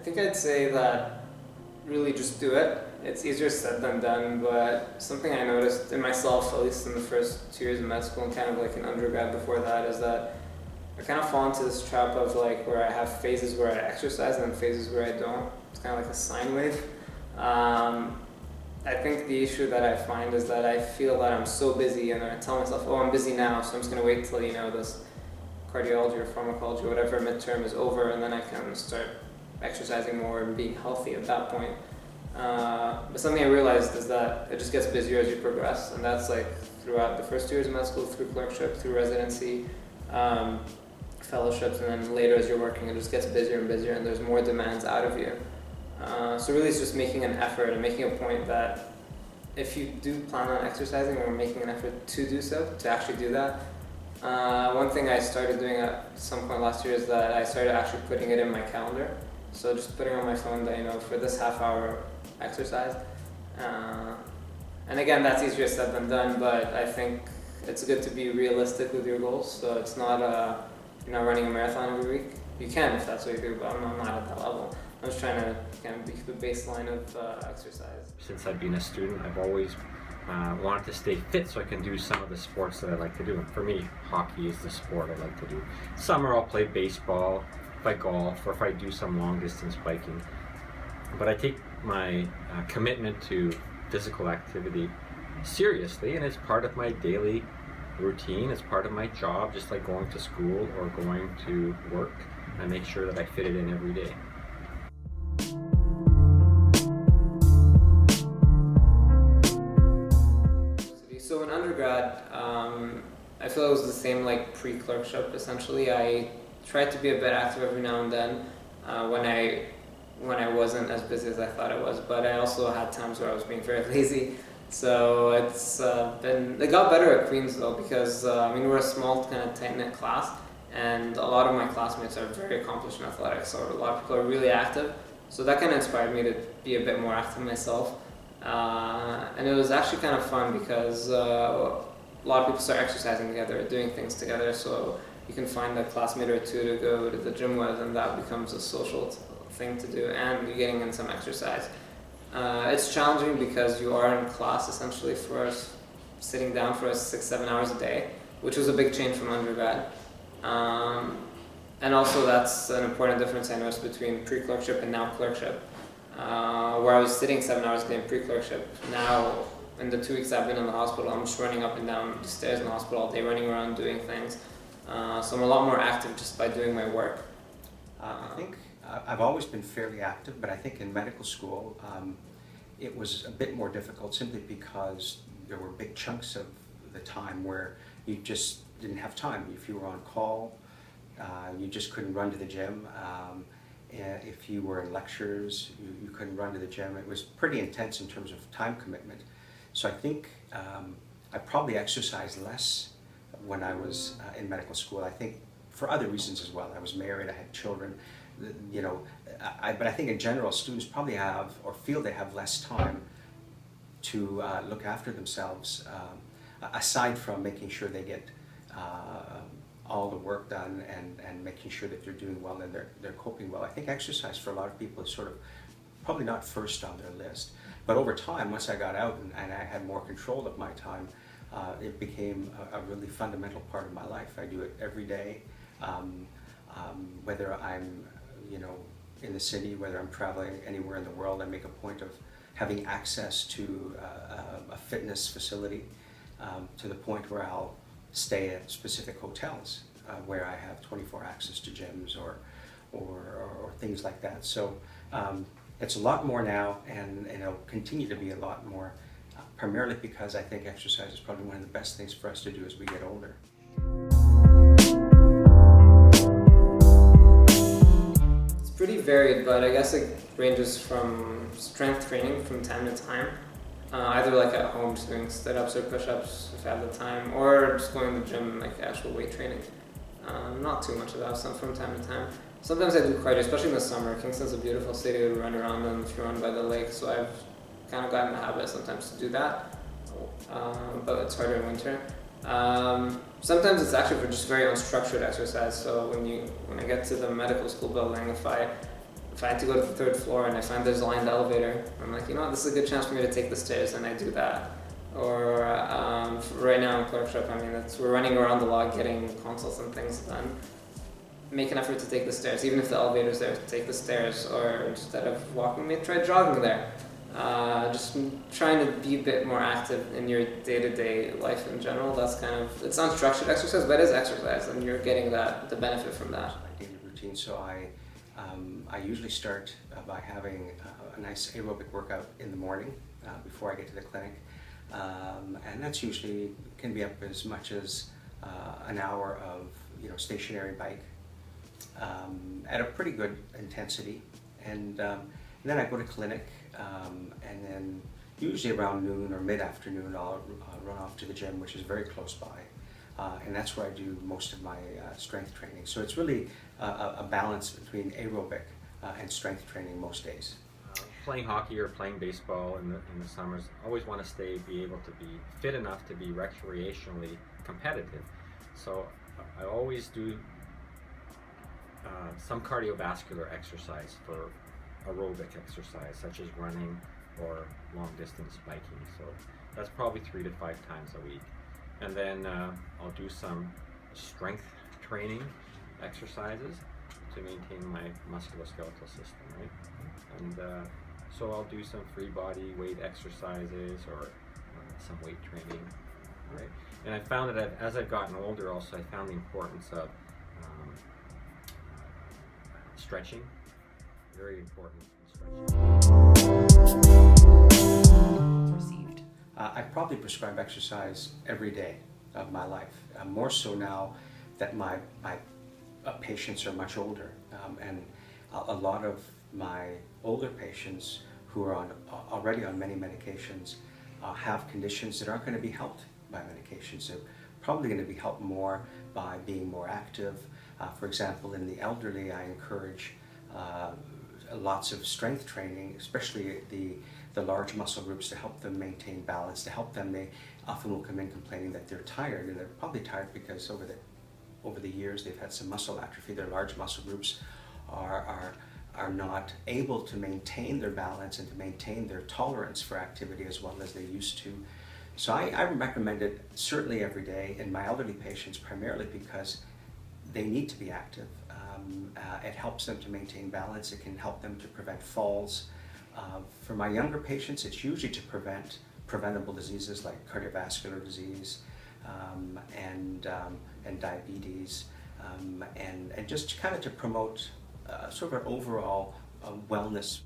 think I'd say that really just do it. It's easier said than done, but something I noticed in myself, at least in the first 2 years of med school and kind of like in undergrad before that, is that I kind of fall into this trap of like where I have phases where I exercise and then phases where I don't. It's kind of like a sine wave. I think the issue that I find is that I feel that I'm so busy and I tell myself, oh, I'm busy now, so I'm just going to wait till, this cardiology or pharmacology, whatever midterm is over, and then I can start exercising more and being healthy at that point. But something I realized is that it just gets busier as you progress, and that's like throughout the first 2 years of med school, through clerkship, through residency, fellowships, and then later as you're working, it just gets busier and busier, and there's more demands out of you. So really it's just making an effort and making a point that if you do plan on exercising or making an effort to do so, to actually do that. One thing I started doing at some point last year is that I started actually putting it in my calendar. So just putting on my phone that, for this half hour exercise. And again, that's easier said than done, but I think it's good to be realistic with your goals. So it's not, you're not running a marathon every week. You can if that's what you do, but I'm not at that level. I'm just trying to kind of keep a baseline of exercise. Since I've been a student, I've always wanted to stay fit so I can do some of the sports that I like to do. And for me, hockey is the sport I like to do. Summer I'll play baseball, if I golf, or if I do some long distance biking. But I take my commitment to physical activity seriously, and it's part of my daily routine. It's part of my job, just like going to school or going to work. I make sure that I fit it in every day. So in undergrad, I feel it was the same like pre-clerkship essentially. I tried to be a bit active every now and then when I wasn't as busy as I thought I was, but I also had times where I was being very lazy. So it got better at Queen's though, because we're a small kind of tight-knit class, and a lot of my classmates are very accomplished in athletics, so a lot of people are really active. So that kind of inspired me to be a bit more active myself. And it was actually kind of fun because a lot of people start exercising together, doing things together, so you can find a classmate or two to go to the gym with, and that becomes a social thing to do, and you're getting in some exercise. It's challenging because you are in class essentially for sitting down for 6-7 hours a day, which was a big change from undergrad. And also that's an important difference I noticed between pre-clerkship and now clerkship. Where I was sitting 7 hours a day in pre-clerkship, now in the 2 weeks I've been in the hospital, I'm just running up and down the stairs in the hospital all day, running around doing things. So I'm a lot more active just by doing my work. I think I've always been fairly active, but I think in medical school it was a bit more difficult simply because there were big chunks of the time where you just didn't have time. If you were on call, you just couldn't run to the gym. If you were in lectures, you couldn't run to the gym. It was pretty intense in terms of time commitment. So I think I probably exercised less when I was in medical school. I think for other reasons as well. I was married, I had children, but I think in general students probably have or feel they have less time to look after themselves, aside from making sure they get all the work done and making sure that they're doing well and they're coping well. I think exercise for a lot of people is sort of probably not first on their list. But over time, once I got out and I had more control of my time, it became a really fundamental part of my life. I do it every day, whether I'm in the city, whether I'm traveling anywhere in the world. I make a point of having access to a fitness facility to the point where I'll stay at specific hotels where I have 24 access to gyms or things like that. So it's a lot more now, and it'll continue to be a lot more, primarily because I think exercise is probably one of the best things for us to do as we get older. It's pretty varied, but I guess it ranges from strength training from time to time. Either like at home, just doing sit-ups or push-ups if I have the time, or just going to the gym, like actual weight training. Not too much of that stuff from time to time. Sometimes I do cardio, especially in the summer. Kingston's a beautiful city to run around in if you run by the lake, so I've kind of gotten the habit sometimes to do that, but it's harder in winter. Sometimes it's actually for just very unstructured exercise, so when I get to the medical school building, if I if I had to go to the third floor and I find there's a lined elevator, I'm like, you know what, this is a good chance for me to take the stairs, and I do that. Or right now in clerkship, I mean, we're running around the log getting consults and things done. Make an effort to take the stairs, even if the elevator's there, take the stairs, or instead of walking, maybe try jogging there. Just trying to be a bit more active in your day-to-day life in general. That's kind of, it's unstructured exercise, but it is exercise, and you're getting the benefit from that. My daily routine, so I usually start by having a nice aerobic workout in the morning before I get to the clinic. And that's usually, can be up as much as an hour of stationary bike at a pretty good intensity, and then I go to clinic, and then usually around noon or mid-afternoon I'll run off to the gym, which is very close by, and that's where I do most of my strength training. So it's really a balance between aerobic and strength training most days. Playing hockey or playing baseball in the summers, I always want to be able to be fit enough to be recreationally competitive. So I always do some cardiovascular exercise for aerobic exercise, such as running or long distance biking. So that's probably 3 to 5 times a week. And then I'll do some strength training exercises to maintain my musculoskeletal system, right? And so I'll do some free body weight exercises or some weight training, right? And I found that as I've gotten older, also I found the importance of stretching. Very important Received. I probably prescribe exercise every day of my life, more so now that my patients are much older, and a lot of my older patients who are already on many medications have conditions that aren't going to be helped by medications. They're probably going to be helped more by being more active. For example, in the elderly, I encourage lots of strength training, especially the large muscle groups, to help them maintain balance, to help them. They often will come in complaining that they're tired, and they're probably tired because over the years they've had some muscle atrophy. Their large muscle groups are not able to maintain their balance and to maintain their tolerance for activity as well as they used to. So I recommend it certainly every day in my elderly patients, primarily because they need to be active. It helps them to maintain balance. It can help them to prevent falls. For my younger patients, it's usually to prevent preventable diseases like cardiovascular disease and diabetes, and just kind of to promote sort of an overall wellness.